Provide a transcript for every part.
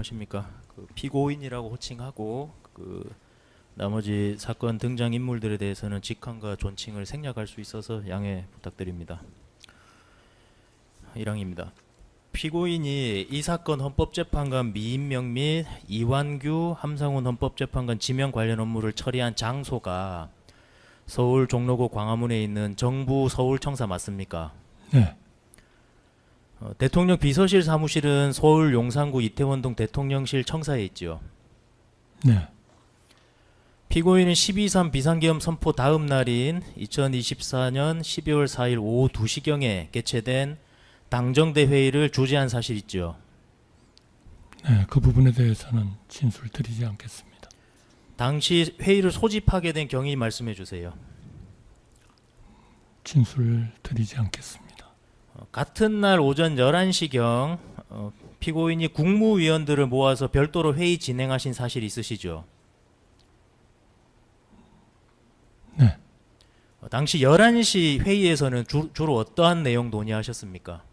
말씀하십니까? 그 피고인이라고 호칭하고 그 나머지 사건 등장 인물들에 대해서는 직함과 존칭을 생략할 수 있어서 양해 부탁드립니다. 1항입니다. 피고인이 이 사건 헌법재판관 미임명 및 이완규 함상훈 헌법재판관 지명 관련 업무를 처리한 장소가 서울 종로구 광화문에 있는 정부 서울청사 맞습니까? 네. 대통령 비서실 사무실은 서울 용산구 이태원동 대통령실 청사에 있지요. 네. 피고인은 12.3 비상계엄 선포 다음 날인 2024년 12월 4일 오후 2시경에 개최된 당정대 회의를 주재한 사실 있죠. 네, 그 부분에 대해서는 진술 드리지 않겠습니다. 당시 회의를 소집하게 된 경위 말씀해 주세요. 진술 드리지 않겠습니다. 같은 날 오전 11시경 피고인이 국무위원들을 모아서 별도로 회의 진행하신 사실 있으시죠? 네. 당시 11시 회의에서는 주로 어떠한 내용 논의하셨습니까?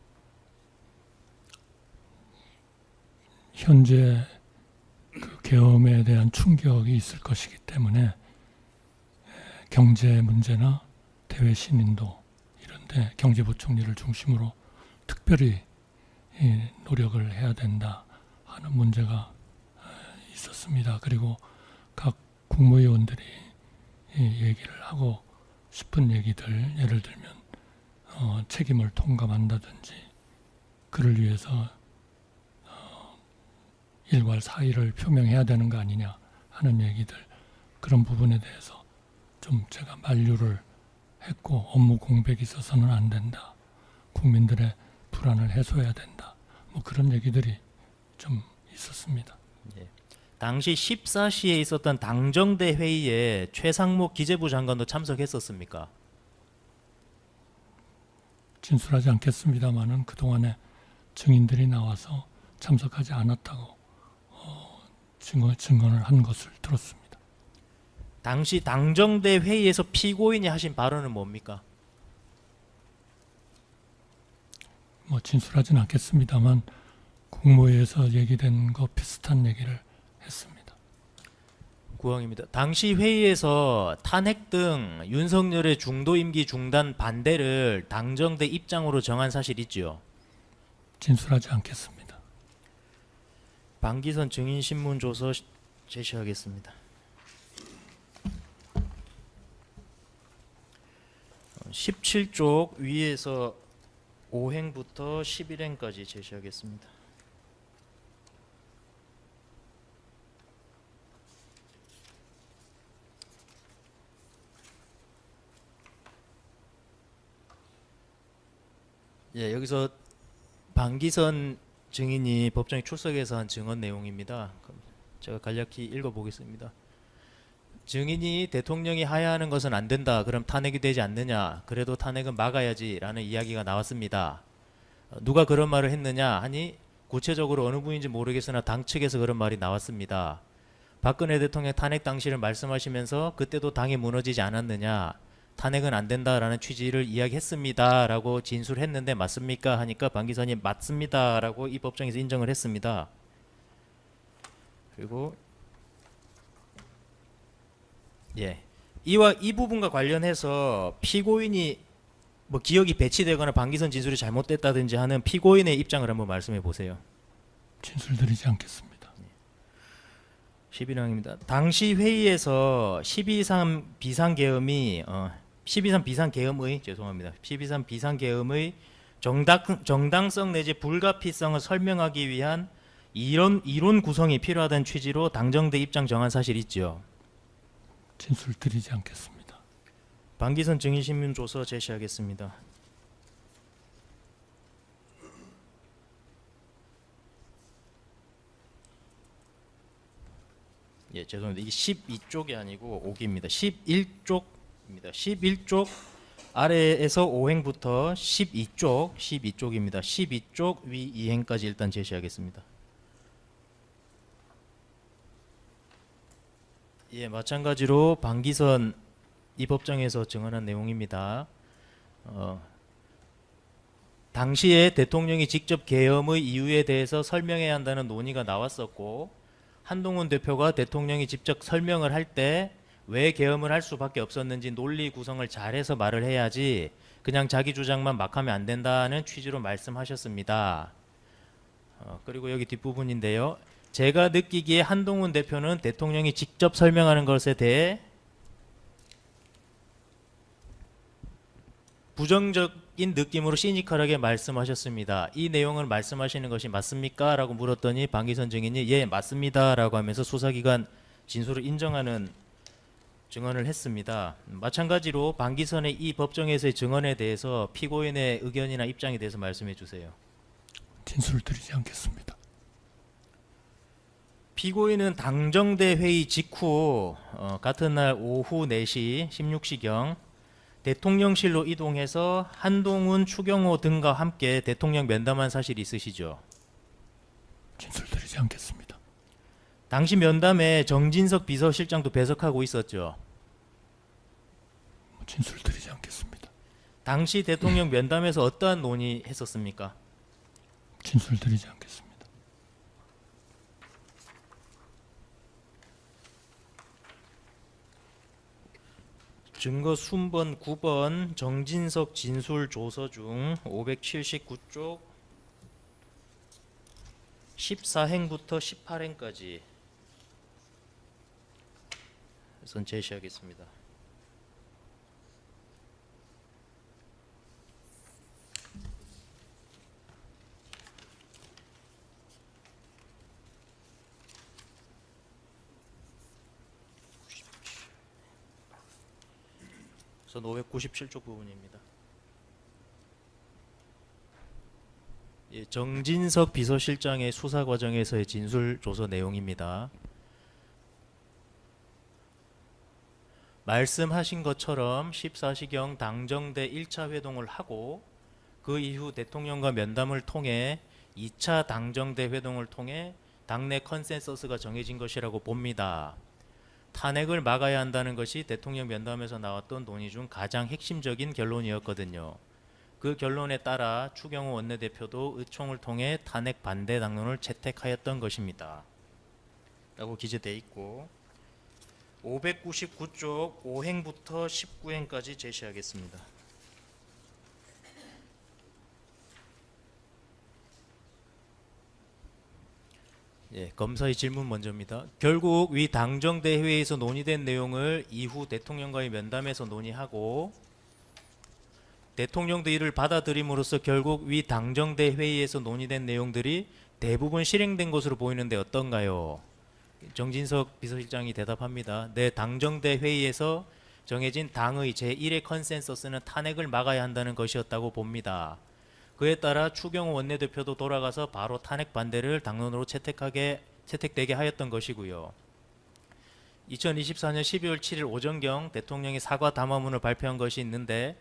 현재 그 계엄에 대한 충격이 있을 것이기 때문에 경제 문제나 대외 신인도 이런데 경제부총리를 중심으로 특별히 노력을 해야 된다 하는 문제가 있었습니다. 그리고 각 국무위원들이 얘기를 하고 싶은 얘기들, 예를 들면 책임을 통감한다든지 그를 위해서 일괄 사의를 표명해야 되는 거 아니냐 하는 얘기들, 그런 부분에 대해서 좀 제가 만류를 했고, 업무 공백이 있어서는 안 된다, 국민들의 불안을 해소해야 된다, 뭐 그런 얘기들이 좀 있었습니다. 예. 당시 14시에 있었던 당정대 회의에 최상목 기재부 장관도 참석했었습니까? 진술하지 않겠습니다만은 그동안에 증인들이 나와서 참석하지 않았다고 증언을 한 것을 들었습니다. 당시 당정대 회의에서 피고인이 하신 발언은 뭡니까? 뭐 진술하지는 않겠습니다만 국무회의에서 얘기된 거 비슷한 얘기를 했습니다. 구항입니다. 당시 회의에서 탄핵 등 윤석열의 중도 임기 중단 반대를 당정대 입장으로 정한 사실 있죠. 진술하지 않겠습니다. 방기선 증인 신문 조서 제시하겠습니다. 17쪽 위에서 5행부터 11행까지 제시하겠습니다. 예, 여기서 방기선 증인이 법정에 출석해서 한 증언 내용입니다. 그럼 제가 간략히 읽어보겠습니다. 증인이 대통령이 하야하는 것은 안 된다. 그럼 탄핵이 되지 않느냐. 그래도 탄핵은 막아야지 라는 이야기가 나왔습니다. 누가 그런 말을 했느냐 하니 구체적으로 어느 분인지 모르겠으나 당 측에서 그런 말이 나왔습니다. 박근혜 대통령 탄핵 당시를 말씀하시면서 그때도 당이 무너지지 않았느냐. 탄핵은 안 된다라는 취지를 이야기했습니다. 라고 진술했는데 맞습니까? 하니까 방기선이 맞습니다. 라고 이 법정에서 인정을 했습니다. 그리고 예, 이 부분과 관련해서 피고인이 뭐 기억이 배치되거나 방기선 진술이 잘못됐다든지 하는 피고인의 입장을 한번 말씀해 보세요. 진술드리지 않겠습니다. 11항입니다. 당시 회의에서 12.3 비상계엄이 12.3 비상계엄의 죄송합니다. 12.3 비상계엄의 정당성 내지 불가피성을 설명하기 위한 이론 구성이 필요하다는 취지로 당정대 입장 정한 사실 있죠. 진술드리지 않겠습니다. 방기선 증인 신문 조서 제시하겠습니다. 예, 죄송합니다. 이게 12쪽이 아니고 5기입니다. 11쪽입니다. 11쪽 아래에서 5행부터 12쪽입니다. 12쪽 위 2행까지 일단 제시하겠습니다. 예, 마찬가지로 방기선 이 법정에서 증언한 내용입니다. 당시에 대통령이 직접 계엄의 이유에 대해서 설명해야 한다는 논의가 나왔었고, 한동훈 대표가 대통령이 직접 설명을 할 때 왜 계엄을 할 수밖에 없었는지 논리 구성을 잘해서 말을 해야지 그냥 자기 주장만 막 하면 안 된다는 취지로 말씀하셨습니다. 그리고 여기 뒷부분인데요. 제가 느끼기에 한동훈 대표는 대통령이 직접 설명하는 것에 대해 부정적인 느낌으로 시니컬하게 말씀하셨습니다. 이 내용을 말씀하시는 것이 맞습니까? 라고 물었더니 방기선 증인이 예 맞습니다 라고 하면서 수사기관 진술을 인정하는 증언을 했습니다. 마찬가지로 방기선의 이 법정에서의 증언에 대해서 피고인의 의견이나 입장에 대해서 말씀해 주세요. 진술을 드리지 않겠습니다. 피고인은 당정대 회의 직후 같은 날 오후 4시 16시경 대통령실로 이동해서 한동훈, 추경호 등과 함께 대통령 면담한 사실이 있으시죠? 진술 드리지 않겠습니다. 당시 면담에 정진석 비서실장도 배석하고 있었죠? 진술 드리지 않겠습니다. 당시 대통령 면담에서 어떠한 논의했었습니까? 진술 드리지 않겠습니다. 증거 순번 9번 정진석 진술 조서 중 579쪽 14행부터 18행까지 우선 제시하겠습니다. 우선 597쪽 부분입니다. 예, 정진석 비서실장의 수사 과정에서의 진술 조서 내용입니다. 말씀하신 것처럼 14시경 당정대 1차 회동을 하고 그 이후 대통령과 면담을 통해 2차 당정대 회동을 통해 당내 컨센서스가 정해진 것이라고 봅니다. 탄핵을 막아야 한다는 것이 대통령 면담에서 나왔던 논의 중 가장 핵심적인 결론이었거든요. 그 결론에 따라 추경호 원내대표도 의총을 통해 탄핵 반대 당론을 채택하였던 것입니다. 라고 기재되어 있고 599쪽 5행부터 19행까지 제시하겠습니다. 예, 검사의 질문 먼저입니다. 결국 위 당정대 회의에서 논의된 내용을 이후 대통령과의 면담에서 논의하고 대통령도 이를 받아들임으로써 결국 위 당정대 회의에서 논의된 내용들이 대부분 실행된 것으로 보이는데 어떤가요? 정진석 비서실장이 대답합니다. 네, 당정대 회의에서 정해진 당의 제1의 컨센서스는 탄핵을 막아야 한다는 것이었다고 봅니다. 그에 따라 추경호 원내대표도 돌아가서 바로 탄핵 반대를 당론으로 채택되게 하였던 것이고요. 2024년 12월 7일 오전경 대통령이 사과 담화문을 발표한 것이 있는데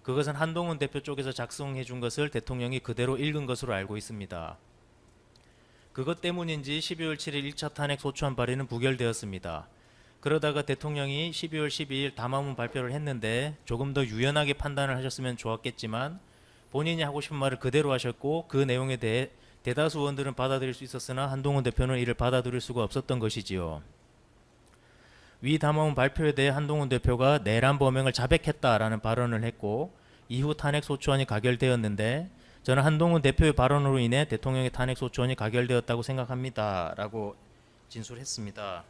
그것은 한동훈 대표 쪽에서 작성해 준 것을 대통령이 그대로 읽은 것으로 알고 있습니다. 그것 때문인지 12월 7일 1차 탄핵 소추안 발의는 부결되었습니다. 그러다가 대통령이 12월 12일 담화문 발표를 했는데 조금 더 유연하게 판단을 하셨으면 좋았겠지만 본인이 하고 싶은 말을 그대로 하셨고 그 내용에 대해 대다수 의원들은 받아들일 수 있었으나 한동훈 대표는 이를 받아들일 수가 없었던 것이지요. 위 담화문 발표에 대해 한동훈 대표가 내란 범행을 자백했다라는 발언을 했고 이후 탄핵 소추안이 가결되었는데 저는 한동훈 대표의 발언으로 인해 대통령의 탄핵 소추안이 가결되었다고 생각합니다. 라고 진술했습니다.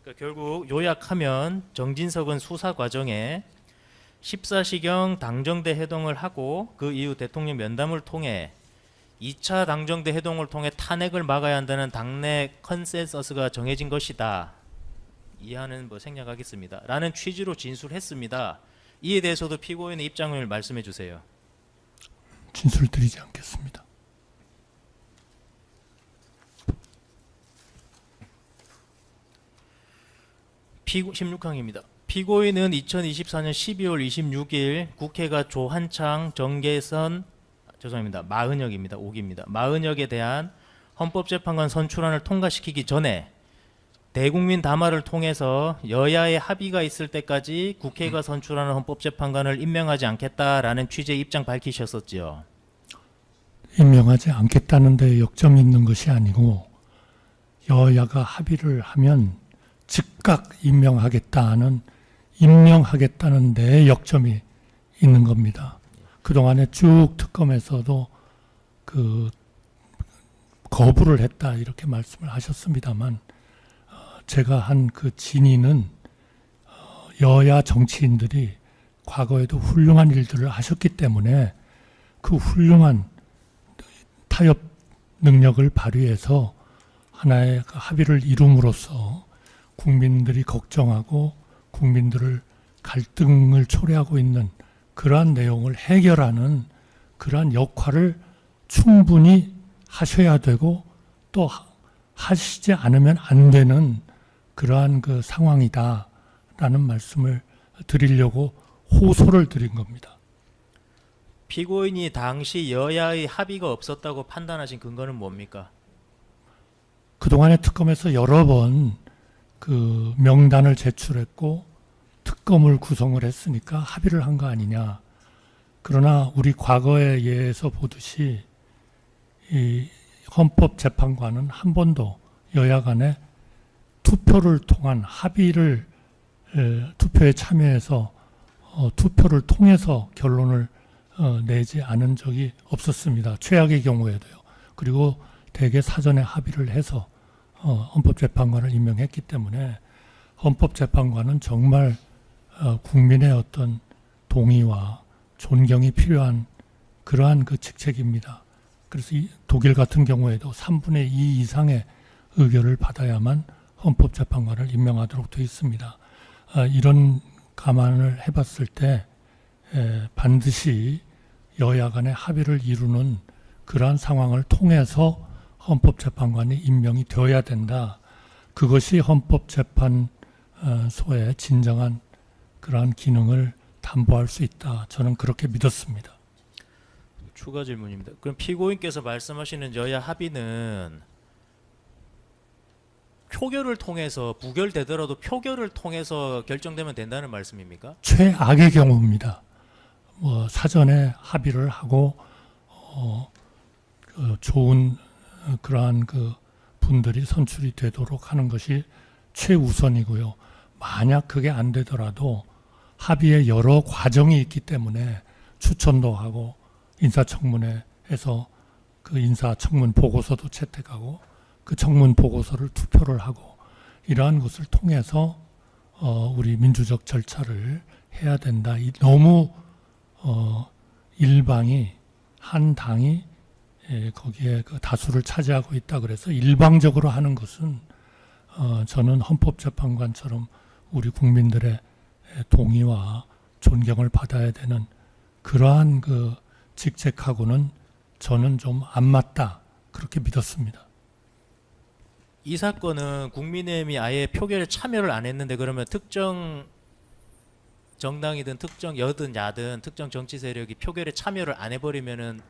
그러니까 결국 요약하면 정진석은 수사 과정에 14시경 당정대 회동을 하고 그 이후 대통령 면담을 통해 2차 당정대 회동을 통해 탄핵을 막아야 한다는 당내 컨센서스가 정해진 것이다. 이해하는 생략하겠습니다. 라는 취지로 진술했습니다. 이에 대해서도 피고인의 입장을 말씀해 주세요. 진술 드리지 않겠습니다. 피고 16항입니다. 피고인은 2024년 12월 26일 국회가 조한창, 정계선, 마은혁입니다. 5기입니다. 마은혁에 대한 헌법재판관 선출안을 통과시키기 전에 대국민 담화를 통해서 여야의 합의가 있을 때까지 국회가 선출하는 헌법재판관을 임명하지 않겠다라는 취지의 입장 밝히셨었죠. 임명하지 않겠다는 데 역점이 있는 것이 아니고 여야가 합의를 하면 즉각 임명하겠다는 데 역점이 있는 겁니다. 그동안에 쭉 특검에서도 그 거부를 했다 이렇게 말씀을 하셨습니다만 제가 한 그 진위는 여야 정치인들이 과거에도 훌륭한 일들을 하셨기 때문에 그 훌륭한 타협 능력을 발휘해서 하나의 그 합의를 이룸으로써 국민들이 걱정하고 국민들을 갈등을 초래하고 있는 그러한 내용을 해결하는 그러한 역할을 충분히 하셔야 되고 또 하시지 않으면 안 되는 그러한 그 상황이다라는 말씀을 드리려고 호소를 드린 겁니다. 피고인이 당시 여야의 합의가 없었다고 판단하신 근거는 뭡니까? 그동안의 특검에서 여러 번 그 명단을 제출했고 특검을 구성을 했으니까 합의를 한 거 아니냐. 그러나 우리 과거의 예에서 보듯이 이 헌법재판관은 한 번도 여야 간에 투표를 통한 합의를 투표에 참여해서 투표를 통해서 결론을 내지 않은 적이 없었습니다. 최악의 경우에도요. 그리고 대개 사전에 합의를 해서 헌법재판관을 임명했기 때문에 헌법재판관은 정말 국민의 어떤 동의와 존경이 필요한 그러한 그 직책입니다. 그래서 독일 같은 경우에도 3분의 2 이상의 의결을 받아야만 헌법재판관을 임명하도록 되어 있습니다. 이런 감안을 해봤을 때 반드시 여야 간의 합의를 이루는 그러한 상황을 통해서 헌법재판관이 임명이 되어야 된다. 그것이 헌법재판소의 진정한 그러한 기능을 담보할 수 있다. 저는 그렇게 믿었습니다. 추가 질문입니다. 그럼 피고인께서 말씀하시는 여야 합의는 표결을 통해서 부결되더라도 표결을 통해서 결정되면 된다는 말씀입니까? 최악의 경우입니다. 사전에 합의를 하고 좋은 그러한 그 분들이 선출이 되도록 하는 것이 최우선이고요. 만약 그게 안 되더라도 합의에 여러 과정이 있기 때문에 추천도 하고 인사청문회에서 그 인사청문 보고서도 채택하고 그 청문 보고서를 투표를 하고 이러한 것을 통해서 우리 민주적 절차를 해야 된다. 너무 일방이 한 당이 거기에 그 다수를 차지하고 있다 그래서 일방적으로 하는 것은 저는 헌법재판관처럼 우리 국민들의 동의와 존경을 받아야 되는 그러한 그 직책하고는 저는 좀 안 맞다 그렇게 믿었습니다. 이 사건은 국민의힘이 아예 표결에 참여를 안 했는데 그러면 특정 정당이든 특정 여든 야든 특정 정치 세력이 표결에 참여를 안 해버리면은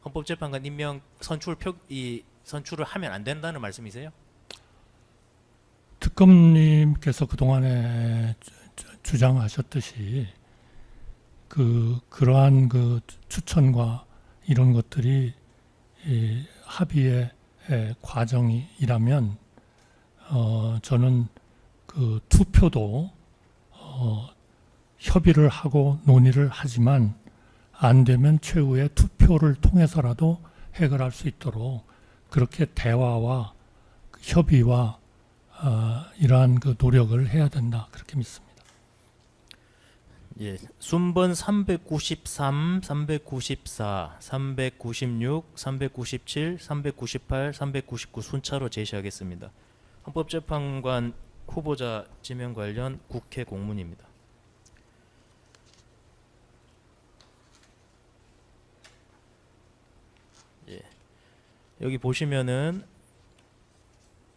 헌법재판관 임명 선출을 하면 안 된다는 말씀이세요? 특검님께서 그동안에 주장하셨듯이 그러한 그 추천과 이런 것들이 합의의 과정이라면 저는 그 투표도 협의를 하고 논의를 하지만 안 되면 최후의 투표를 통해서라도 해결할 수 있도록 그렇게 대화와 협의와 이러한 그 노력을 해야 된다 그렇게 믿습니다. 예, 순번 393, 394, 396, 397, 398, 399 순차로 제시하겠습니다. 헌법재판관 후보자 지명 관련 국회 공문입니다. 예, 여기 보시면은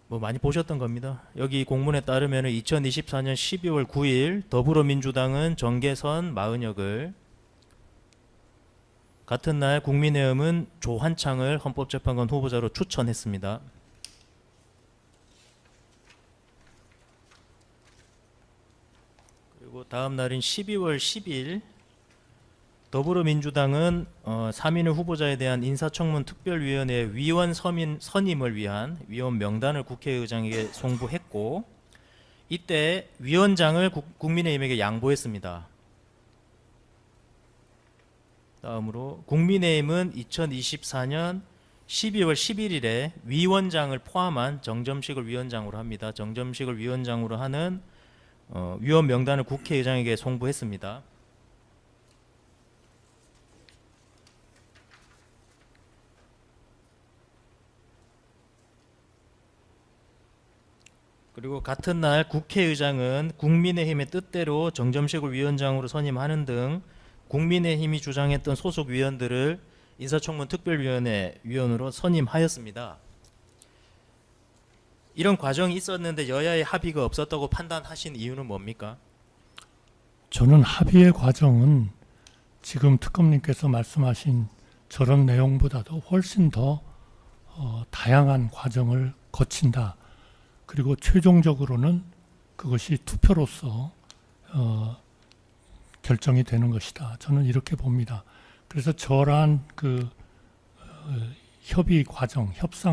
뭐 많이 보셨던 겁니다. 여기 공문에 따르면 2024년 12월 9일 더불어민주당은 정계선 마은혁을, 같은 날 국민의힘은 조한창을 헌법재판관 후보자로 추천했습니다. 그리고 다음 날인 12월 10일 더불어민주당은 3인의 후보자에 대한 인사청문 특별위원회 위원 선임을 위한 위원 명단을 국회의장에게 송부했고, 이때 위원장을 국민의힘에게 양보했습니다. 다음으로 국민의힘은 2024년 12월 11일에 위원장을 포함한 정점식을 위원장으로 합니다. 정점식을 위원장으로 하는 위원 명단을 국회의장에게 송부했습니다. 그리고 같은 날 국회의장은 국민의힘의 뜻대로 정점식을 위원장으로 선임하는 등 국민의힘이 주장했던 소속 위원들을 인사청문 특별위원회 위원으로 선임하였습니다. 이런 과정이 있었는데 여야의 합의가 없었다고 판단하신 이유는 뭡니까? 저는 합의의 과정은 지금 특검님께서 말씀하신 저런 내용보다도 훨씬 더 다양한 과정을 거친다. 그리고 최종적으로는 그것이 투표로서 결정이 되는 것이다. 저는 이렇게 봅니다. 그래서 저러한 그 협의 과정, 협상